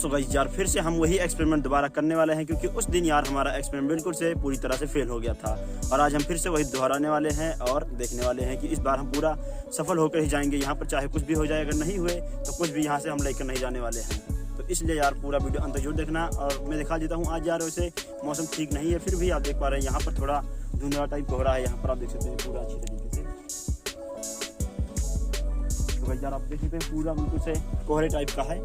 So guys यार फिर से हम वही एक्सपेरिमेंट दोबारा करने वाले हैं, क्योंकि उस दिन यार हमारा एक्सपेरिमेंट बिल्कुल से पूरी तरह से फेल हो गया था। और आज हम फिर से वही दोहराने वाले हैं और देखने वाले हैं कि इस बार हम पूरा सफल होकर ही जाएंगे यहाँ पर, चाहे कुछ भी हो जाए। अगर नहीं हुए तो कुछ भी यहाँ से हम लेकर नहीं जाने वाले हैं। तो इसलिए यार पूरा वीडियो अंत जरूर देखना। और मैं दिखा देता हूँ, आज यार वैसे मौसम ठीक नहीं है, फिर भी आप देख पा रहे हैं यहाँ पर थोड़ा धुंधला टाइप हो रहा है। यहाँ पर आप देख सकते हैं पूरा अच्छी तरीके से। तो भाई यार आप देख सकते हैं पूरा बिल्कुल से कोहरे टाइप का है।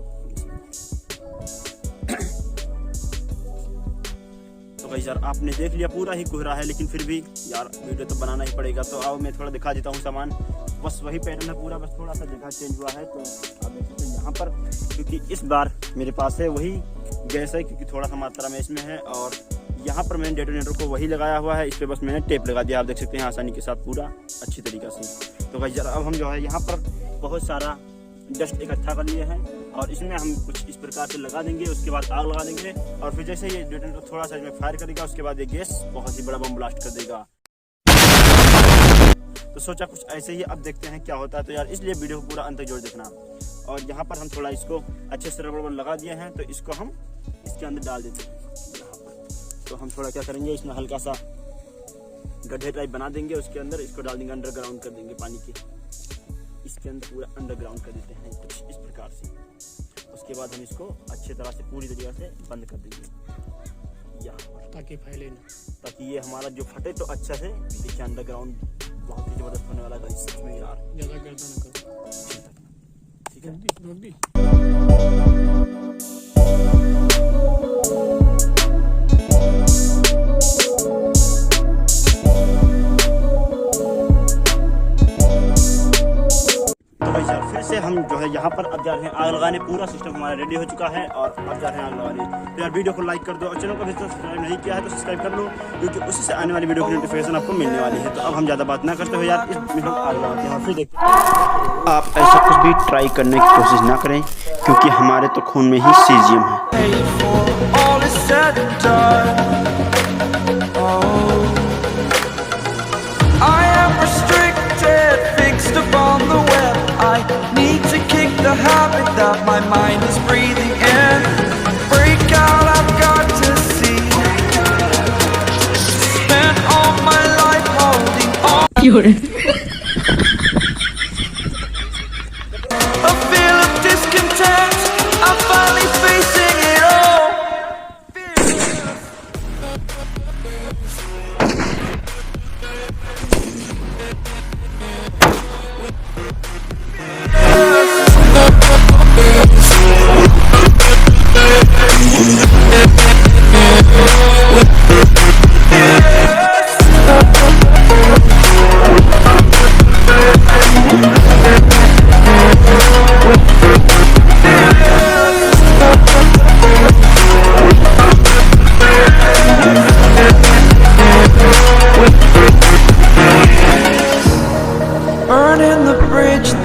तो भाई यार आपने देख लिया पूरा ही कोहरा है, लेकिन फिर भी यार वीडियो तो बनाना ही पड़ेगा। तो आओ मैं थोड़ा दिखा देता हूँ सामान। बस वही पैटर्न है पूरा, बस थोड़ा सा जगह चेंज हुआ है। तो आप देख सकते हैं यहाँ पर, क्योंकि इस बार मेरे पास है वही गैस है, क्योंकि थोड़ा सा मात्रा में इसमें है। और यहाँ पर मैंने डेटोनेटर को वही लगाया हुआ है, इस पर बस मैंने टेप लगा दिया। आप देख सकते हैं आसानी के साथ पूरा अच्छी तरीके से। तो भाई यार अब हम जो है यहाँ पर बहुत सारा डस्ट इकट्ठा कर लिए हैं और इसमें हम कुछ इस प्रकार से लगा देंगे। उसके बाद आग लगा देंगे और फिर जैसे ये डेटोनेटर थोड़ा सा इसमें फायर करेगा, उसके बाद ये गैस बहुत ही बड़ा बम ब्लास्ट कर देगा। तो सोचा कुछ ऐसे ही, अब देखते हैं क्या होता है। तो यार इसलिए वीडियो को पूरा अंत जोड़ देखना। और यहाँ पर हम थोड़ा इसको अच्छे से रबड़ लगा दिए हैं, तो इसको हम इसके अंदर डाल देते हैं। तो हम थोड़ा क्या करेंगे, इसमें हल्का सा गड्ढे टाइप बना देंगे, उसके अंदर इसको डाल देंगे, अंडरग्राउंड कर देंगे पानी के। इसके अंदर पूरा अंडरग्राउंड कर देते हैं कुछ इस प्रकार से। उसके बाद हम इसको अच्छे तरह से पूरी तरीके से बंद कर देंगे यहाँ, ताकि फैले ना, ताकि ये हमारा जो फटे तो अच्छा से। देखिए अंडरग्राउंड बहुत ही जबरदस्त होने वाला है सच में यार। ज्यादा गर्दा ना करो, ठीक है। रोक दी। फिर से हम जो है यहाँ पर अब जा रहे हैं आग लगाने। पूरा सिस्टम हमारा रेडी हो चुका है और अब जा रहे हैं आग लगाने। तो यार वीडियो को लाइक कर दो और चैनल को भी सब्सक्राइब नहीं किया है तो सब्सक्राइब कर लो, क्योंकि उसी से आने वाली वीडियो की नोटिफिकेशन आपको मिलने वाली है। तो अब हम ज़्यादा बात ना करते हुए यार इसमें हम आग लगाते हैं और फिर देखते हैं। आप ऐसा कुछ भी ट्राई करने की कोशिश ना करें, क्योंकि हमारे तो खून में ही सीजियम है। I need to kick the habit that my mind is breathing in. Break out, I've got to see. Spent all my life holding on. A feel of discontent, I'm finally facing it all.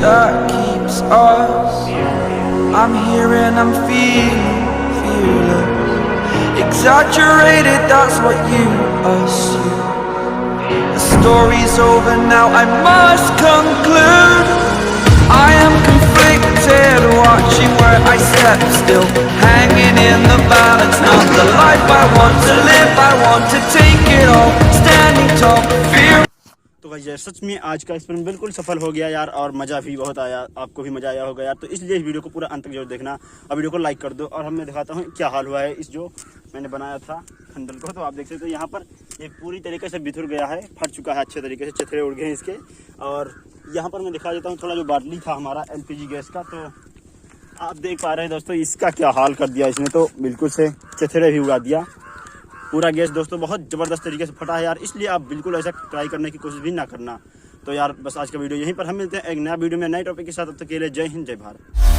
That keeps us. I'm here and I'm feeling fearless. Exaggerated, that's what you assume. The story's over now, I must conclude. I am conflicted, watching where I step still, hanging in the balance. Not the life I want to live, I want to take it all, standing tall, fear. तो भाई यार सच में आज का experiment बिल्कुल सफल हो गया यार, और मज़ा भी बहुत आया। आपको भी मज़ा आया होगा यार। तो इसलिए इस वीडियो को पूरा अंत तक जरूर देखना और वीडियो को लाइक कर दो। और हम मैं दिखाता हूँ क्या हाल हुआ है इस जो मैंने बनाया था खंडल को। तो आप देख सकते हो यहाँ पर ये पूरी तरीके से बिथुर गया है, फट चुका है अच्छे तरीके से, चथड़े उड़ गए हैं इसके। और यहाँ पर मैं दिखा देता हूँ थोड़ा जो बाटली था हमारा LPG गैस का। तो आप देख पा रहे हैं दोस्तों इसका क्या हाल कर दिया इसने, तो बिल्कुल से चथड़े भी उड़ा दिया। पूरा गैस दोस्तों बहुत ज़बरदस्त तरीके से फटा है यार। इसलिए आप बिल्कुल ऐसा ट्राई करने की कोशिश भी ना करना। तो यार बस आज का वीडियो यहीं पर, हम मिलते हैं एक नया वीडियो में नए टॉपिक के साथ। तब तक के लिए जय हिंद, जय भारत।